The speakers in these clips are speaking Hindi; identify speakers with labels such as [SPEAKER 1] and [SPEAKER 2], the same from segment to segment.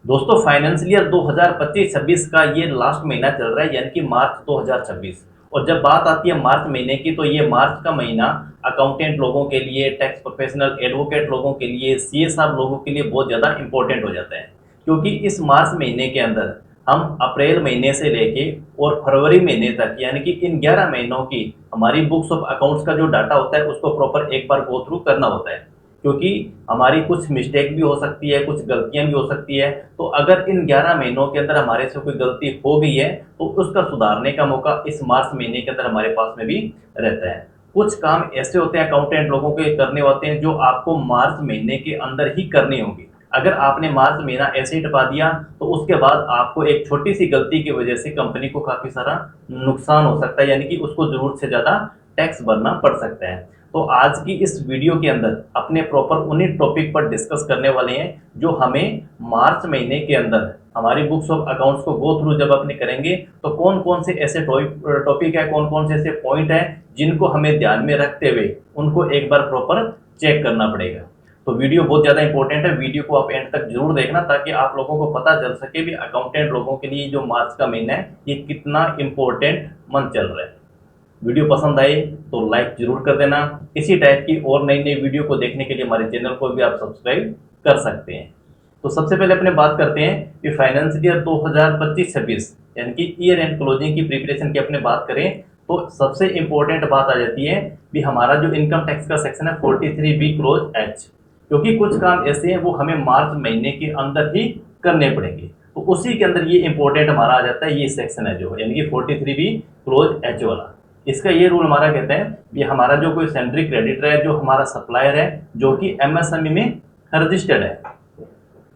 [SPEAKER 1] दोस्तों फाइनेंशियल ईयर 2025-26 का ये लास्ट महीना चल रहा है, यानी कि मार्च 2026। और जब बात आती है मार्च महीने की, तो ये मार्च का महीना अकाउंटेंट लोगों के लिए, टैक्स प्रोफेशनल, एडवोकेट लोगों के लिए, सीए साहब लोगों के लिए बहुत ज़्यादा इंपॉर्टेंट हो जाता है। क्योंकि इस मार्च महीने के अंदर हम अप्रैल महीने से लेके और फरवरी महीने तक, यानी कि इन 11 महीनों की हमारी बुक्स ऑफ अकाउंट्स का जो डाटा होता है उसको प्रॉपर एक बार गो थ्रू करना होता है। क्योंकि हमारी कुछ मिस्टेक भी हो सकती है, कुछ गलतियां भी हो सकती है। तो अगर इन 11 महीनों के अंदर हमारे से कोई गलती हो गई है तो उसका सुधारने का मौका इस मार्च महीने के अंदर हमारे पास में भी रहता है। कुछ काम ऐसे होते हैं अकाउंटेंट लोगों के करने होते हैं जो आपको मार्च महीने के अंदर ही करने होंगे। अगर आपने मार्च महीना ऐसे ही टपा दिया तो उसके बाद आपको एक छोटी सी गलती की वजह से कंपनी को काफी सारा नुकसान हो सकता है, यानी कि उसको जरूरत से ज्यादा टैक्स भरना पड़ सकता है। तो आज की इस वीडियो के अंदर अपने प्रॉपर उन्हीं टॉपिक पर डिस्कस करने वाले हैं जो हमें मार्च महीने के अंदर हमारी बुक्स ऑफ अकाउंट्स को गो थ्रू जब अपने करेंगे तो कौन कौन से ऐसे टॉपिक है, कौन कौन से ऐसे पॉइंट है जिनको हमें ध्यान में रखते हुए उनको एक बार प्रॉपर चेक करना पड़ेगा। तो वीडियो बहुत ज़्यादा इंपॉर्टेंट है, वीडियो को आप एंड तक जरूर देखना ताकि आप लोगों को पता चल सके भी अकाउंटेंट लोगों के लिए जो मार्च का महीना है ये कितना इंपॉर्टेंट मंथ चल रहा है। वीडियो पसंद आए तो लाइक जरूर कर देना। इसी टाइप की और नई नई वीडियो को देखने के लिए हमारे चैनल को भी आप सब्सक्राइब कर सकते हैं। तो सबसे पहले अपने बात करते हैं कि फाइनेंशियल ईयर 2025-26 यानी कि ईयर एंड क्लोजिंग की प्रिपरेशन की अपने बात करें तो सबसे इंपॉर्टेंट बात आ जाती है कि हमारा जो इनकम टैक्स का सेक्शन है 43B क्लोज एच। क्योंकि कुछ काम ऐसे हैं वो हमें मार्च महीने के अंदर ही करने पड़ेंगे, तो उसी के अंदर ये इंपॉर्टेंट हमारा आ जाता है, ये सेक्शन है जो यानी कि 43B क्लोज एच वाला। इसका ये रूल हमारा कहते हैं कि हमारा जो कोई सेंट्री क्रेडिटर है, जो हमारा सप्लायर है जो कि एमएसएमई में रजिस्टर्ड है,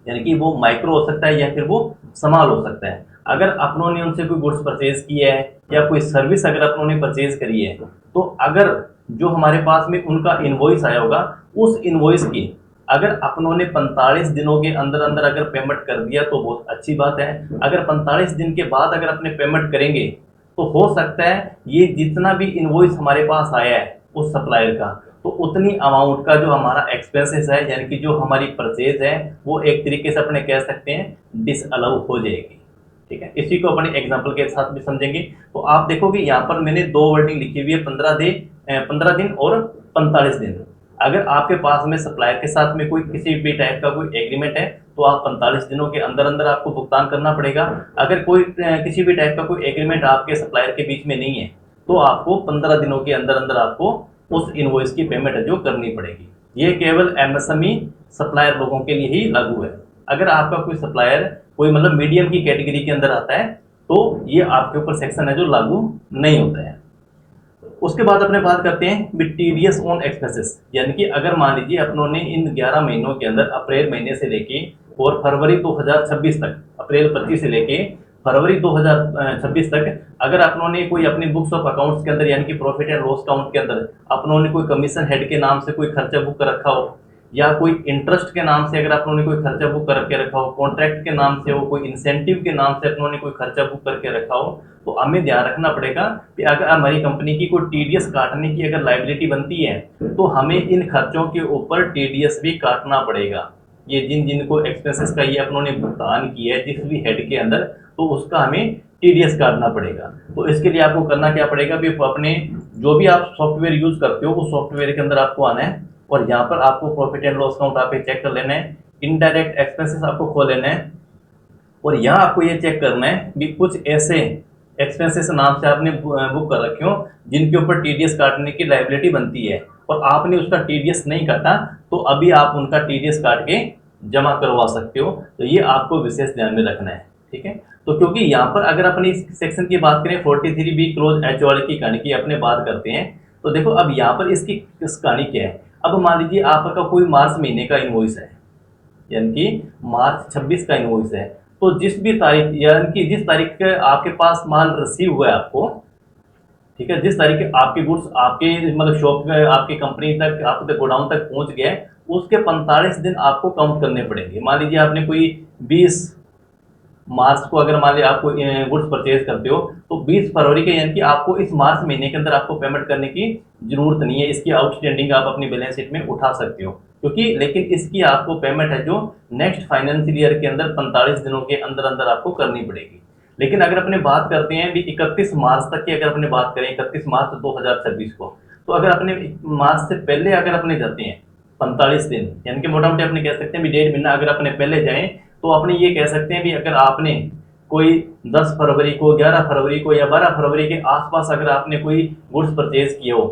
[SPEAKER 1] यानी कि वो माइक्रो हो सकता है या फिर वो स्मॉल हो सकता है। अगर अपनों ने उनसे कोई गुड्स परचेज किया है या कोई सर्विस अगर अपनों ने परचेज करी है, तो अगर जो हमारे पास में उनका इनवॉइस आया होगा उस इनवॉइस की अगर अपनों ने 45 दिनों के अंदर अंदर अगर पेमेंट कर दिया तो बहुत अच्छी बात है। अगर 45 दिन के बाद अगर अपने पेमेंट करेंगे तो हो सकता है ये जितना भी इनवॉइस हमारे पास आया है उस सप्लायर का, तो उतनी अमाउंट का जो हमारा एक्सपेंसेस है यानी कि जो हमारी परचेज है वो एक तरीके से अपने कह सकते हैं डिसअलाउ हो जाएगी। ठीक है, इसी को अपने एग्जांपल के साथ भी समझेंगे। तो आप देखो कि यहाँ पर मैंने दो वर्डिंग लिखी हुई है, 15 दिन और 45 दिन। अगर आपके पास में सप्लायर के साथ में कोई किसी भी टाइप का कोई एग्रीमेंट है तो आप 45 दिनों के अंदर अंदर आपको भुगतान करना पड़ेगा। अगर कोई किसी भी टाइप का कोई एग्रीमेंट आपके सप्लायर के बीच में नहीं है तो आपको 15 दिनों के अंदर अंदर आपको उस इनवॉइस की पेमेंट है जो करनी पड़ेगी। ये केवल एमएसएमई सप्लायर लोगों के लिए ही लागू है। अगर आपका कोई सप्लायर कोई मतलब मीडियम की कैटेगरी के अंदर आता है तो ये आपके ऊपर सेक्शन है जो लागू नहीं होता है। उसके बाद अपने बात करते हैं टीडीएस ऑन एक्सपेंसेस, यानी कि अगर मान लीजिए अपनों ने इन 11 महीनों के अंदर अप्रैल महीने से लेके और फरवरी 2026 तक, अप्रैल 25 से लेके फरवरी 2026 तक अगर अपनों ने कोई अपनी बुक्स ऑफ अकाउंट्स के अंदर यानी कि प्रॉफिट एंड लॉस अकाउंट के अंदर अपनों ने कोई कमीशन हेड के नाम से कोई खर्चा बुक कर रखा हो या कोई इंटरेस्ट के नाम से अगर अपनों ने कोई खर्चा बुक करके रखा हो, कॉन्ट्रैक्ट के नाम से हो, कोई इंसेंटिव के नाम से अपनों ने कोई खर्चा बुक करके रखा हो, तो हमें ध्यान रखना पड़ेगा कि अगर हमारी कंपनी की कोई टीडीएस काटने की अगर लायबिलिटी बनती है तो हमें इन खर्चों के ऊपर टीडीएस भी काटना पड़ेगा। ये जिन जिनको एक्सपेंसेस का ये अपनों ने भुगतान किया है जिस भी हेड के अंदर, तो उसका हमें टीडीएस काटना पड़ेगा। तो इसके लिए आपको करना क्या पड़ेगा भी अपने जो भी आप सॉफ्टवेयर यूज करते हो उस सॉफ्टवेयर के अंदर आपको आना है और यहाँ पर आपको प्रॉफिट एंड लॉस अकाउंट आप चेक कर लेना है, इनडायरेक्ट एक्सपेंसेस आपको खोल लेना है और यहाँ आपको ये चेक करना है कि कुछ ऐसे एक्सपेंसेस नाम से आपने बुक कर रखे हो जिनके ऊपर टीडीएस काटने की लायबिलिटी बनती है और आपने उसका टीडीएस नहीं काटा तो अभी आप उनका टीडीएस काट के जमा करवा सकते हो। तो ये आपको विशेष ध्यान में रखना है। ठीक है, तो क्योंकि यहाँ पर अगर अपनी इस सेक्शन की बात करें 43B क्लोज एच वाले की कहानी की अपने बात करते हैं, तो देखो अब यहाँ पर इसकी इस कहानी क्या है। अब मान लीजिए आपका कोई मार्च महीने का इनवॉइस है यानी कि मार्च 26 का इनवॉइस है, तो जिस भी तारीख यानी कि जिस तारीख के आपके पास माल रिसीव हुआ है आपको, ठीक है, जिस तारीख के आपके गुड्स आपके मतलब शॉप में आपकी कंपनी तक आपके गोडाउन तक पहुंच गए उसके 45 दिन आपको काउंट करने पड़ेंगे। मान लीजिए आपने कोई 20 मार्च को अगर मान लीजिए आपको गुड्स परचेज करते हो तो 20 फरवरी के यानी कि आपको इस मार्च महीने के अंदर आपको पेमेंट करने की जरूरत नहीं है। इसकी आउटस्टैंडिंग आप अपनी बैलेंस शीट में उठा सकते हो। क्योंकि लेकिन इसकी आपको पेमेंट है जो नेक्स्ट फाइनेंशियल ईयर के अंदर 45 दिनों के अंदर अंदर आपको करनी पड़ेगी। लेकिन अगर अपने बात करते हैं भी 31 मार्च तक की, अगर अपने बात करें 31 मार्च 2026 को, तो अगर अपने मार्च से पहले अगर अपने जाते हैं 45 दिन, यानी कि मोटा मोटी अपने कह सकते हैं भी 1.5 महीना अगर अपने पहले जाएं, तो अपने ये कह सकते हैं भी अगर आपने कोई 10 फरवरी को, 11 फरवरी को या 12 फरवरी के आसपास अगर आपने कोई गुड्स परचेज किए हो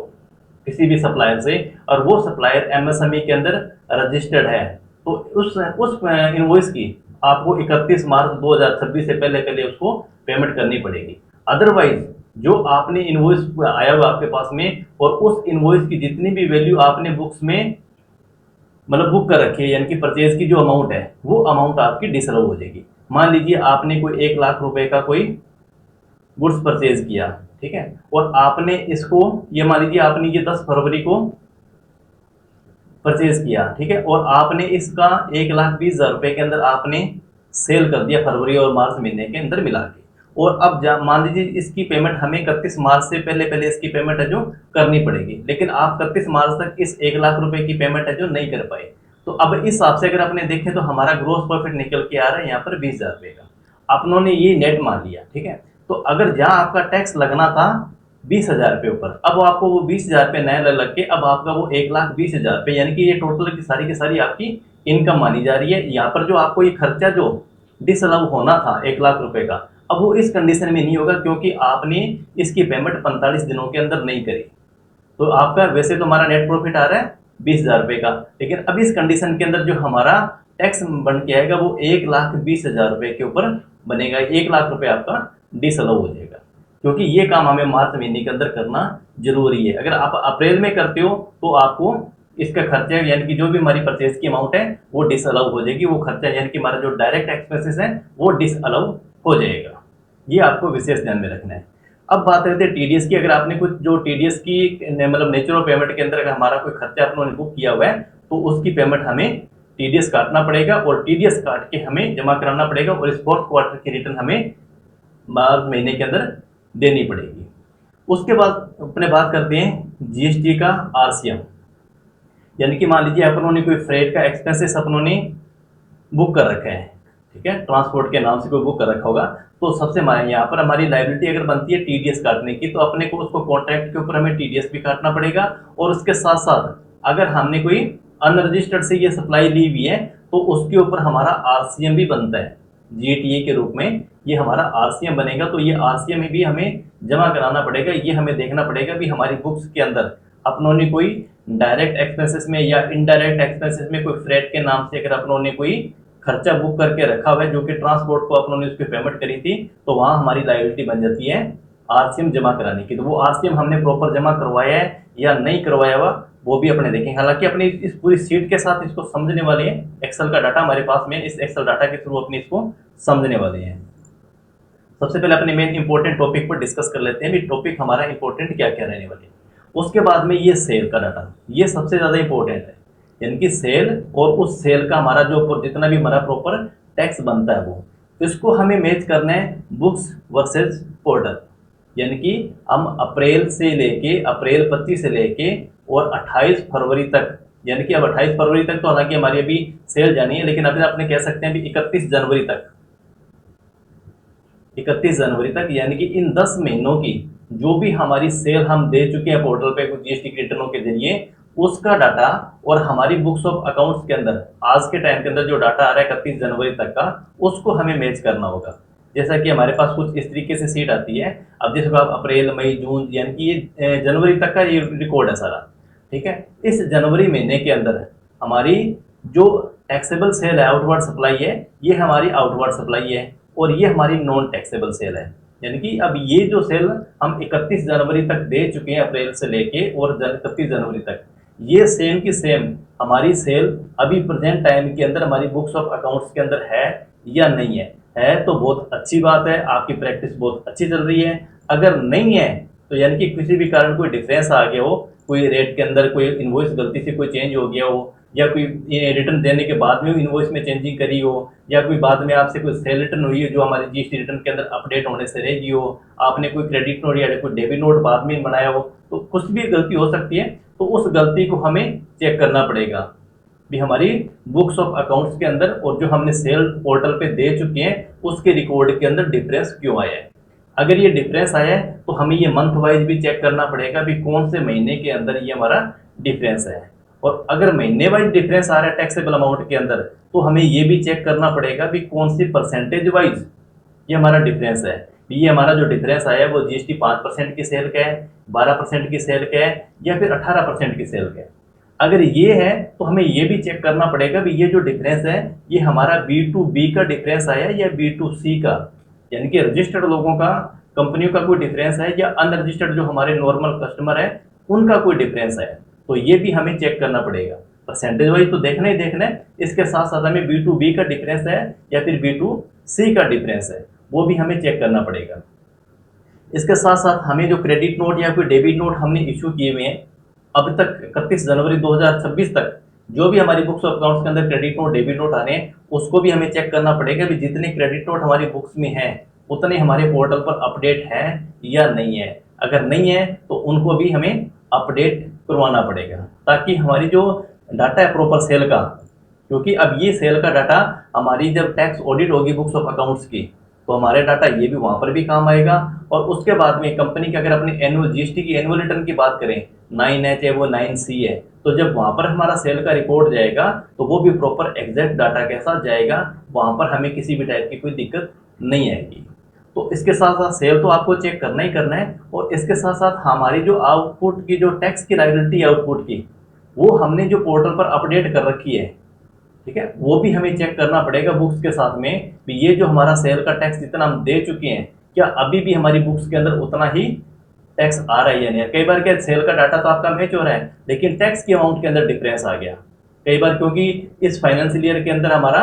[SPEAKER 1] किसी भी सप्लायर से, और वो सप्लायर एमएसएमई के अंदर रजिस्टर्ड है, तो उस इनवॉइस की आपको 31 मार्च 2026 से पहले पहले उसको पेमेंट करनी पड़ेगी। अदरवाइज जो आपने इनवॉइस आया हुआ आपके पास में, और उस इनवॉइस की जितनी भी वैल्यू आपने बुक्स में मतलब बुक कर रखी है, यानी कि परचेज की जो अमाउंट है वो अमाउंट आपकी डिसअलाउ हो जाएगी। मान लीजिए आपने कोई 1 लाख रुपए का कोई गुड्स परचेज किया, ठीक है, और आपने इसको, ये मान लीजिए आपने ये 10 फरवरी को परचेज किया, ठीक है, और आपने इसका 1,20,000 रुपए के अंदर आपने सेल कर दिया फरवरी और मार्च महीने के अंदर मिला के। और अब मान लीजिए इसकी पेमेंट हमें 31 मार्च से पहले पहले इसकी पेमेंट है जो करनी पड़ेगी, लेकिन आप 31 मार्च तक इस 1 लाख रुपए की पेमेंट है जो नहीं कर पाए, तो अब इस हिसाब से अगर अपने देखें तो हमारा ग्रोस प्रॉफिट निकल के आ रहा है यहाँ पर 20,000 रुपए का। अपनों ने ये नेट मान लिया, ठीक है, तो अगर जहां आपका टैक्स लगना था 20,000 रुपये ऊपर, अब आपको वो 20,000 रुपये नए लग के अब आपका वो 1,20,000 रुपये, यानी कि ये टोटल की सारी आपकी इनकम मानी जा रही है। यहाँ पर जो आपको ये खर्चा जो डिसअलाउ होना था 1 लाख रुपए का, अब वो इस कंडीशन में नहीं होगा, क्योंकि आपने इसकी पेमेंट 45 दिनों के अंदर नहीं करी। तो आपका वैसे तो हमारा नेट प्रॉफिट आ रहा है 20,000 रुपये का, लेकिन अब इस कंडीशन के अंदर जो हमारा टैक्स बन के आएगा वो 1,20,000 रुपये के ऊपर बनेगा। 1 लाख रुपये आपका डिसअलाउ हो जाएगा, क्योंकि ये काम हमें मार्च महीने के अंदर करना जरूरी है। अगर आप अप्रैल में करते हो तो आपको इसका खर्चा यानी कि जो भी हमारी परचेज की अमाउंट है वो डिसअलाउ हो जाएगी, वो खर्चा यानी कि हमारा जो डायरेक्ट एक्सपेंसेस है वो डिसअलाउ हो जाएगा। ये आपको विशेष ध्यान में रखना है। अब बात करते हैं टीडीएस की। अगर आपने कुछ जो टीडीएस की मतलब नेचर ऑफ पेमेंट के अंदर अगर हमारा कोई खर्चा आपने बुक किया हुआ है तो उसकी पेमेंट हमें टीडीएस काटना पड़ेगा, और टीडीएस काट के हमें जमा कराना पड़ेगा, और इस 4th क्वार्टर की रिटर्न हमें मार्च महीने के अंदर देनी पड़ेगी। उसके बाद अपने बात करते हैं जीएसटी का आरसीएम, यानी कि मान लीजिए अपनों ने कोई फ्रेट का एक्सपेंसेस अपनों ने बुक कर रखा है, ठीक है, ट्रांसपोर्ट के नाम से कोई बुक कर रखा होगा, तो सबसे यहाँ पर हमारी लायबिलिटी अगर बनती है टीडीएस काटने की, तो अपने को उसको कॉन्ट्रैक्ट के ऊपर हमें टीडीएस भी काटना पड़ेगा, और उसके साथ साथ अगर हमने कोई अनरजिस्टर्ड से ये सप्लाई ली हुई है तो उसके ऊपर हमारा आरसीएम भी बनता है, जीटीए के रूप में ये हमारा आरसीएम बनेगा। तो ये आरसीएम भी हमें जमा कराना पड़ेगा, ये हमें देखना पड़ेगा भी हमारी बुक्स के अंदर अपनों ने कोई डायरेक्ट एक्सपेंसेस में या इनडायरेक्ट एक्सपेंसेस में कोई फ्रेट के नाम से अगर अपनों ने कोई खर्चा बुक करके रखा हुआ है जो कि ट्रांसपोर्ट को अपनों ने उसकी पेमेंट करी थी, तो वहां हमारी लायबिलिटी बन जाती है आरसीएम जमा कराने की। तो वो आरसीएम हमने प्रॉपर जमा करवाया है या नहीं करवाया हुआ वो भी अपने देखेंगे। हालांकि अपने इस पूरी सीट के साथ इसको समझने वाले हैं, एक्सेल का डाटा हमारे पास में, इस एक्सेल डाटा के थ्रू अपने इसको समझने वाले हैं। सबसे पहले अपने मेन इंपॉर्टेंट टॉपिक पर डिस्कस कर लेते हैं भी टॉपिक हमारा इंपॉर्टेंट क्या क्या रहने वाले हैं। उसके बाद में ये सेल का डाटा, ये सबसे ज्यादा इंपॉर्टेंट है, यानी कि सेल और उस सेल का हमारा जो जितना भी हमारा प्रॉपर टैक्स बनता है वो, तो इसको हमें मैच करना है बुक्स वर्सेस पोर्टल, यानी कि हम अप्रैल 25 से लेके और 28 फरवरी तक, यानी कि अब 28 फरवरी तक तो हालांकि हमारी अभी सेल जानी है, लेकिन अभी आपने कह सकते हैं अभी 31 जनवरी तक, 31 जनवरी तक, यानी कि इन 10 महीनों की जो भी हमारी सेल हम दे चुके हैं पोर्टल पे कुछ जीएसटी रिटर्नों के जरिए, उसका डाटा और हमारी बुक्स ऑफ अकाउंट्स के अंदर आज के टाइम के अंदर जो डाटा आ रहा है 31 जनवरी तक का, उसको हमें मैच करना होगा। जैसा कि हमारे पास कुछ इस तरीके से सीट आती है, अब जैसे आप अप्रैल मई जून यानी कि ये जनवरी तक का ये रिकॉर्ड है सारा, ठीक है। इस जनवरी महीने के अंदर हमारी जो टैक्सेबल सेल है आउटवर्ड सप्लाई है, ये हमारी आउटवर्ड सप्लाई है, और ये हमारी नॉन टैक्सेबल सेल है, यानी कि अब ये जो सेल हम 31 जनवरी तक दे चुके हैं अप्रैल से लेके और 31 जनवरी तक, ये सेम की सेम हमारी सेल अभी प्रेजेंट टाइम के अंदर हमारी बुक्स ऑफ अकाउंट्स के अंदर है या नहीं है तो बहुत अच्छी बात है, आपकी प्रैक्टिस बहुत अच्छी चल रही है। अगर नहीं है तो यानी कि किसी भी कारण कोई डिफरेंस आ गया हो, कोई रेट के अंदर कोई इनवॉइस गलती से कोई चेंज हो गया हो, या कोई रिटर्न देने के बाद में इनवॉइस में चेंजिंग करी हो, या कोई बाद में आपसे कोई सेल रिटर्न हुई है जो हमारे जीएसटी रिटर्न के अंदर अपडेट होने से रह गई हो, आपने कोई क्रेडिट नोट या कोई डेबिट नोट बाद में बनाया हो, तो कुछ भी गलती हो सकती है, तो उस गलती को हमें चेक करना पड़ेगा। भी हमारी बुक्स ऑफ अकाउंट्स के अंदर और जो हमने सेल पोर्टल पे दे चुके हैं उसके रिकॉर्ड के अंदर डिफरेंस क्यों आया है। अगर ये डिफरेंस आया है तो हमें ये मंथ वाइज भी चेक करना पड़ेगा भी कौन से महीने के अंदर ये हमारा डिफरेंस है। और अगर महीने वाइज डिफरेंस आ रहा है टैक्सेबल अमाउंट के अंदर तो हमें ये भी चेक करना पड़ेगा भी कौन सी परसेंटेज वाइज ये हमारा डिफरेंस है। ये हमारा जो डिफरेंस आया है वो जीएसटी 5% की सेल का है, 12% की सेल का है, या फिर 18% की सेल का है। अगर ये है तो हमें ये भी चेक करना पड़ेगा भी ये जो डिफरेंस है ये हमारा B2B का डिफरेंस आया या B2C का, यानी कि रजिस्टर्ड लोगों का, कंपनियों का कोई डिफरेंस है या अनरजिस्टर्ड जो हमारे नॉर्मल कस्टमर है उनका कोई डिफरेंस है। तो ये भी हमें चेक करना पड़ेगा। परसेंटेज वाइज तो देखना ही देखना है, इसके साथ साथ हमें B2B का डिफरेंस है या फिर B2C का डिफरेंस है वो भी हमें चेक करना पड़ेगा। इसके साथ साथ हमें जो क्रेडिट नोट या कोई डेबिट नोट हमने इशू किए हुए हैं अब तक 31 जनवरी 2026 तक, जो भी हमारी बुक्स ऑफ अकाउंट्स के अंदर क्रेडिट नोट डेबिट नोट आ रहे हैं उसको भी हमें चेक करना पड़ेगा कि जितने क्रेडिट नोट हमारी बुक्स में हैं उतने हमारे पोर्टल पर अपडेट हैं या नहीं है। अगर नहीं है तो उनको भी हमें अपडेट करवाना पड़ेगा ताकि हमारी जो डाटा है प्रॉपर सेल का, क्योंकि अब ये सेल का डाटा हमारी जब टैक्स ऑडिट होगी बुक्स ऑफ अकाउंट्स की तो हमारे डाटा ये भी वहाँ पर भी काम आएगा। और उसके बाद में कंपनी की अगर अपनी एनुअल जीएसटी की एनुअल रिटर्न की बात करें 9H है वो 9C है, तो जब वहाँ पर हमारा सेल का रिकॉर्ड जाएगा तो वो भी प्रॉपर एग्जैक्ट डाटा के साथ जाएगा, वहाँ पर हमें किसी भी टाइप की कोई दिक्कत नहीं आएगी। तो इसके साथ साथ सेल तो आपको चेक करना ही करना है और इसके साथ साथ हमारी जो आउटपुट की जो टैक्स की लायबिलिटी आउटपुट की वो हमने जो पोर्टल पर अपडेट कर रखी है, ठीक है, वो भी हमें चेक करना पड़ेगा बुक्स के साथ में भी ये जो हमारा सेल का टैक्स जितना हम दे चुके हैं क्या अभी भी हमारी बुक्स के अंदर उतना ही टैक्स आ रहा है या नहीं। कई बार क्या सेल का डाटा तो आपका मैच हो रहा है लेकिन टैक्स की अमाउंट के अंदर डिफरेंस आ गया कई बार, क्योंकि इस फाइनेंशियल ईयर के अंदर हमारा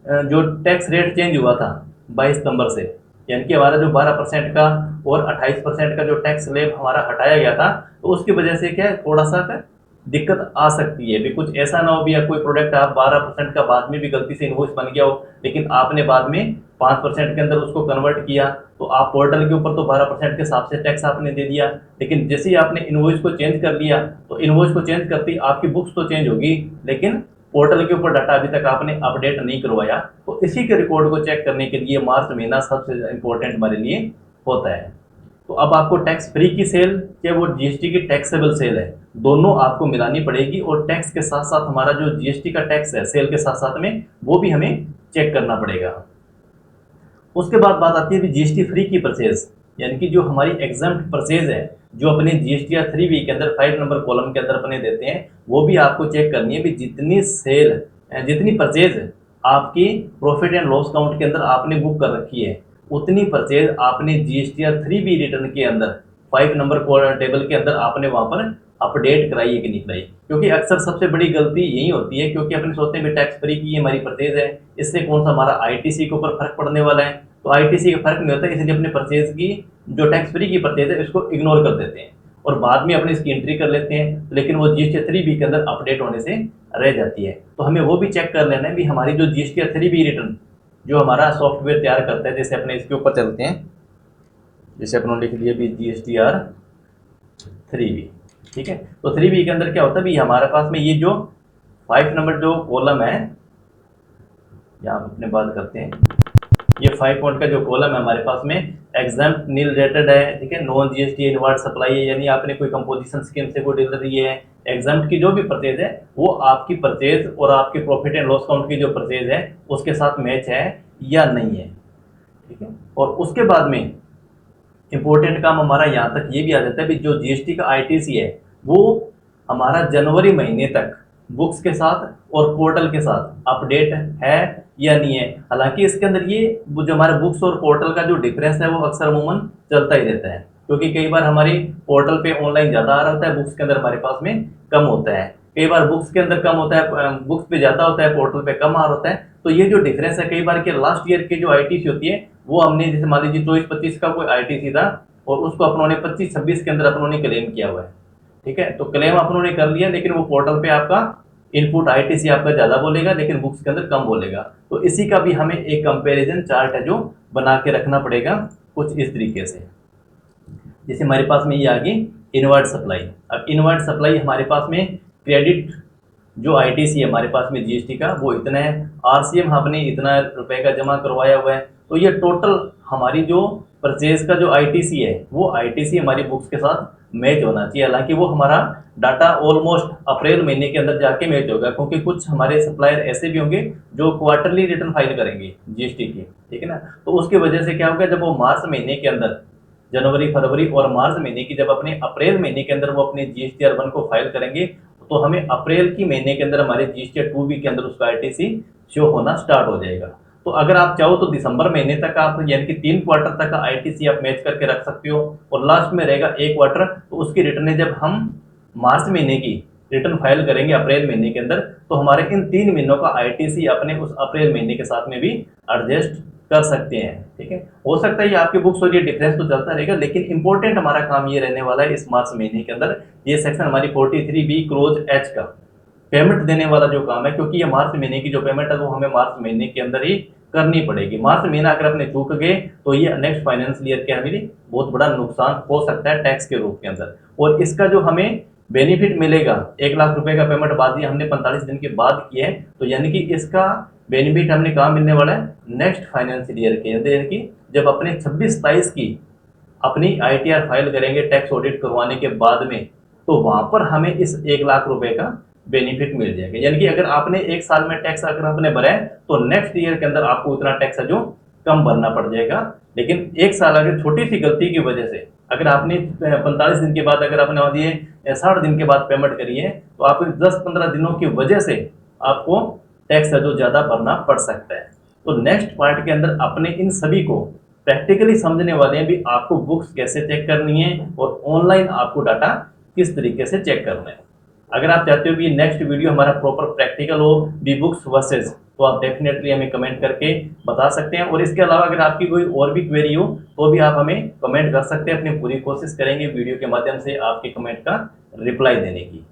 [SPEAKER 1] जो टैक्स रेट चेंज हुआ था 22 सितंबर से, यानी कि हमारा जो 12% का और 28% का जो टैक्स स्लैब हमारा हटाया गया था तो उसकी वजह से क्या थोड़ा सा दिक्कत आ सकती है भी। कुछ ऐसा ना हो भी या कोई प्रोडक्ट आप 12% का बाद में भी गलती से इनवॉइस बन गया हो लेकिन आपने बाद में 5% के अंदर उसको कन्वर्ट किया तो आप पोर्टल के ऊपर तो 12% के हिसाब से टैक्स आपने दे दिया, लेकिन जैसे ही आपने इनवॉइस को चेंज कर लिया तो इनवॉइस को चेंज करती आपकी बुक्स तो चेंज होगी लेकिन पोर्टल के ऊपर डाटा अभी तक आपने अपडेट नहीं करवाया। तो इसी के रिकॉर्ड को चेक करने के लिए मार्च महीना सबसे इंपॉर्टेंट हमारे लिए होता है। तो अब आपको टैक्स फ्री की सेल या वो जीएसटी की टैक्सेबल सेल है दोनों आपको मिलानी पड़ेगी और टैक्स के साथ साथ हमारा जो जीएसटी का टैक्स है सेल के साथ साथ में वो भी हमें चेक करना पड़ेगा। उसके बाद बात आती है जीएसटी फ्री की परचेज, यानी कि जो हमारी एग्जम्प्ट परचेज है जो अपने जीएसटी 3B के अंदर 5 नंबर कॉलम के अंदर अपने देते हैं वो भी आपको चेक करनी है भी जितनी सेल जितनी परचेज आपकी प्रॉफिट एंड लॉस काउंट के अंदर आपने बुक कर रखी है उतनी परचेज आपने जीएसटी 3B रिटर्न के अंदर 5 नंबर टेबल के अंदर आपने वहाँ पर अपडेट कराई है कि नहीं कराई। क्योंकि अक्सर सबसे बड़ी गलती यही होती है क्योंकि अपने सोचते हैं टैक्स फ्री की हमारी परचेज है इससे कौन सा हमारा आईटीसी के ऊपर फर्क पड़ने वाला है, तो आईटीसी का फर्क नहीं होता इसलिए अपने परचेज की जो टैक्स फ्री की परचेज है इसको इग्नोर कर देते हैं और बाद में अपने इसकी एंट्री कर लेते हैं लेकिन वो जीएसटी 3B के अंदर अपडेट होने से रह जाती है। तो हमें वो भी चेक कर लेना है भी हमारी जो जीएसटी 3B रिटर्न जो हमारा सॉफ्टवेयर तैयार करता है, जैसे अपने इसके ऊपर चलते हैं, जैसे अपने लिख दिया भी GSTR 3B, ठीक है। तो 3B के अंदर क्या होता है भी हमारे पास में ये जो 5 नंबर जो कॉलम है यहाँ अपने बात करते हैं, ये 5 पॉइंट का जो कॉलम है हमारे पास में एग्जाम्प्ट नील रेटेड है, ठीक है, नॉन जीएसटी इनवर्ड सप्लाई है, यानी आपने कोई कंपोजिशन स्कीम से कोई डील दी है। एग्जाम्प्ट की जो भी परचेज है वो आपकी परचेज और आपके प्रॉफिट एंड लॉस काउंट की जो परचेज है उसके साथ मैच है या नहीं है, ठीक है। और उसके बाद में इंपॉर्टेंट काम हमारा यहाँ तक ये भी आ जाता है कि जो जीएसटी का आईटीसी है वो हमारा जनवरी महीने तक बुक्स के साथ और पोर्टल के साथ अपडेट है या नहीं है। हालांकि इसके अंदर ये जो हमारे बुक्स और पोर्टल का जो डिफरेंस है वो अक्सर अमूमन चलता ही रहता है, क्योंकि कई बार हमारी पोर्टल पे ऑनलाइन ज़्यादा आ रहा होता है, बुक्स के अंदर हमारे पास में कम होता है, कई बार बुक्स के अंदर कम होता है, बुक्स पे ज़्यादा होता है, पोर्टल पे कम आ रहा होता है। तो ये जो डिफरेंस है कई बार के लास्ट ईयर की जो आईटीसी होती है वो हमने जैसे मान लीजिए 24-25 का कोई आईटीसी था और उसको अपनों ने 25-26 के अंदर अपनों ने क्लेम किया हुआ है, ठीक है। तो क्लेम अपनों ने कर लिया लेकिन वो पोर्टल पे आपका इनपुट आईटीसी आपका ज़्यादा बोलेगा लेकिन बुक्स के अंदर कम बोलेगा। तो इसी का भी हमें एक कंपैरिजन चार्ट है जो बना के रखना पड़ेगा कुछ इस तरीके से। जैसे हमारे पास में ये आ गई इनवर्ड सप्लाई। अब इनवर्ड सप्लाई हमारे पास में क्रेडिट जो आईटीसी हमारे पास में जीएसटी का वो इतना है, आरसीएम हमने इतना रुपए का जमा करवाया हुआ है। तो ये टोटल हमारी जो परचेज का जो आईटीसी है वो आईटीसी हमारी बुक्स के साथ मैच होना चाहिए। हालांकि वो हमारा डाटा ऑलमोस्ट अप्रैल महीने के अंदर जाके मैच होगा, क्योंकि कुछ हमारे सप्लायर ऐसे भी होंगे जो क्वार्टरली रिटर्न फाइल करेंगे जीएसटी की, ठीक है ना। तो उसकी वजह से क्या होगा, जब वो मार्च महीने के अंदर, जनवरी फरवरी और मार्च महीने की जब अपने अप्रैल महीने के अंदर वो अपने जीएसटीआर 1 को फाइल करेंगे, तो हमें अप्रैल की महीने के अंदर हमारे जीएसटीआर 2 के अंदर उसका आईटीसी शो होना स्टार्ट हो जाएगा। तो अगर आप चाहो तो दिसंबर महीने तक आप यानी कि 3 क्वार्टर तक का आईटीसी आप मैच करके रख सकते हो, और लास्ट में रहेगा 1 क्वार्टर, तो उसकी रिटर्न जब हम मार्च महीने की रिटर्न फाइल करेंगे अप्रैल महीने के अंदर, तो हमारे इन 3 महीनों का आईटीसी अपने उस अप्रैल महीने के साथ में भी एडजस्ट कर सकते हैं, ठीक है। हो सकता है ये आपकी बुक्स और ये डिफरेंस तो चलता रहेगा, लेकिन इंपॉर्टेंट हमारा काम ये रहने वाला है इस मार्च महीने के अंदर, ये सेक्शन हमारी 43B क्लोज एच का पेमेंट देने वाला जो काम है, क्योंकि ये मार्च महीने की जो पेमेंट है वो हमें मार्च महीने के अंदर ही करनी पड़ेगी। मार्च महीना अगर अपने चूक गए तो ये नेक्स्ट फाइनेंशियल ईयर के हमें बहुत बड़ा नुकसान हो सकता है टैक्स के रूप के अंदर। और इसका जो हमें बेनिफिट मिलेगा, 1 लाख रुपए का पेमेंट बाद ही हमने 45 दिन के बाद किए हैं, तो यानी कि इसका बेनिफिट हमने कहाँ मिलने वाला है, नेक्स्ट फाइनेंशियल ईयर के अंदर, यानी कि जब अपने 26-27 की अपनी आईटीआर फाइल करेंगे टैक्स ऑडिट करवाने के बाद में, तो वहां पर हमें इस 1 लाख रुपए का बेनिफिट मिल जाएगा। यानी कि अगर आपने एक साल में टैक्स अगर आपने भरा है, तो नेक्स्ट ईयर के अंदर आपको उतना टैक्स है जो कम भरना पड़ जाएगा। लेकिन एक साल अगर छोटी सी गलती की वजह से अगर आपने 45 दिन के बाद अगर आपने दिए 60 दिन के बाद पेमेंट करी है, तो आपको 10-15 दिनों की वजह से आपको टैक्स है जो ज्यादा भरना पड़ सकता है। तो नेक्स्ट पार्ट के अंदर अपने इन सभी को प्रैक्टिकली समझने वाले हैं भी, आपको बुक्स कैसे चेक करनी है और ऑनलाइन आपको डाटा किस तरीके से चेक करना है। अगर आप चाहते हो कि नेक्स्ट वीडियो हमारा प्रॉपर प्रैक्टिकल हो, बी बुक्स वर्सेस, तो आप डेफिनेटली हमें कमेंट करके बता सकते हैं। और इसके अलावा अगर आपकी कोई और भी क्वेरी हो तो भी आप हमें कमेंट कर सकते हैं। अपनी पूरी कोशिश करेंगे वीडियो के माध्यम से आपके कमेंट का रिप्लाई देने की।